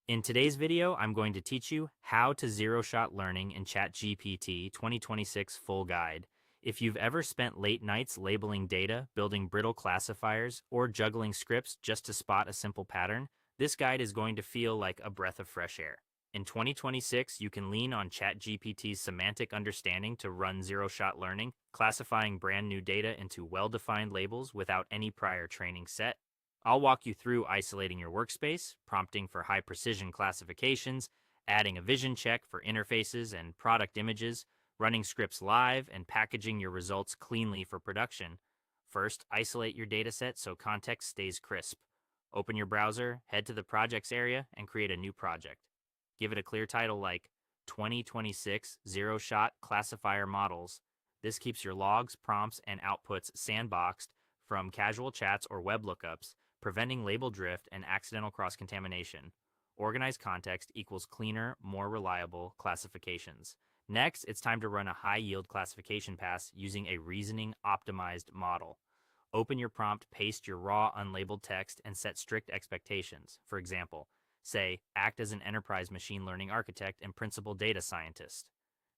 In today's video, I'm going to teach you how to zero-shot learning in ChatGPT 2026 full guide. If you've ever spent late nights labeling data, building brittle classifiers, or juggling scripts just to spot a simple pattern, this guide is going to feel like a breath of fresh air. In 2026, you can lean on ChatGPT's semantic understanding to run zero-shot learning, classifying brand new data into well-defined labels without any prior training set. I'll walk you through isolating your workspace, prompting for high precision classifications, adding a vision check for interfaces and product images, running scripts live, and packaging your results cleanly for production. First, isolate your dataset so context stays crisp. Open your browser, head to the projects area, and create a new project. Give it a clear title like 2026 Zero Shot Classifier Models. This keeps your logs, prompts, and outputs sandboxed from casual chats or web lookups, preventing label drift and accidental cross-contamination. Organized context equals cleaner, more reliable classifications. Next, it's time to run a high-yield classification pass using a reasoning-optimized model. Open your prompt, paste your raw, unlabeled text, and set strict expectations. For example, say, act as an enterprise machine learning architect and principal data scientist.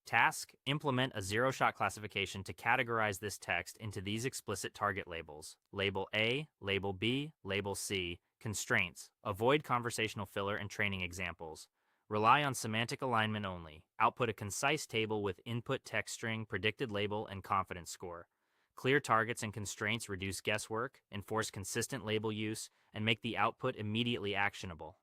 Task, implement a zero-shot classification to categorize this text into these explicit target labels. Label A, Label B, Label C. Constraints, avoid conversational filler and training examples. Rely on semantic alignment only. Output a concise table with input text string, predicted label, and confidence score. Clear targets and constraints reduce guesswork, enforce consistent label use, and make the output immediately actionable.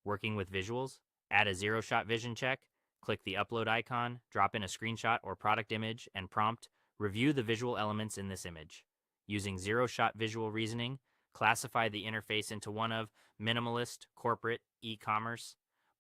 Working with visuals, add a zero-shot vision check. Click the upload icon, drop in a screenshot or product image, and prompt, review the visual elements in this image. Using zero-shot visual reasoning, classify the interface into one of minimalist, corporate, e-commerce.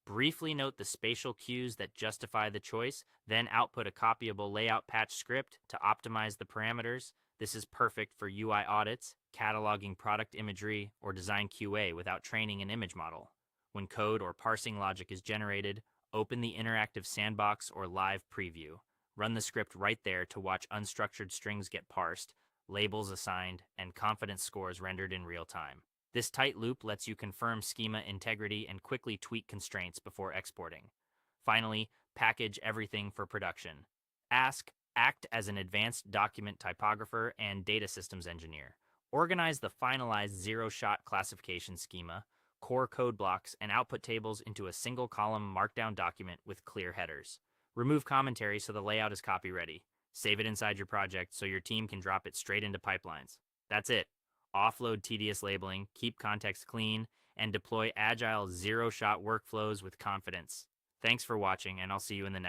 Briefly note the spatial cues that justify the choice, then output a copyable layout patch script to optimize the parameters. This is perfect for UI audits, cataloging product imagery, or design QA without training an image model. When code or parsing logic is generated, open the interactive sandbox or live preview. Run the script right there to watch unstructured strings get parsed, labels assigned, and confidence scores rendered in real time. This tight loop lets you confirm schema integrity and quickly tweak constraints before exporting. Finally, package everything for production. Act as an advanced document typographer and data systems engineer. Organize the finalized zero-shot classification schema, core code blocks, and output tables into a single column markdown document with clear headers. Remove commentary so the layout is copy ready. Save it inside your project so your team can drop it straight into pipelines. That's it. Offload tedious labeling, keep context clean, and deploy agile zero-shot workflows with confidence. Thanks for watching, and I'll see you in the next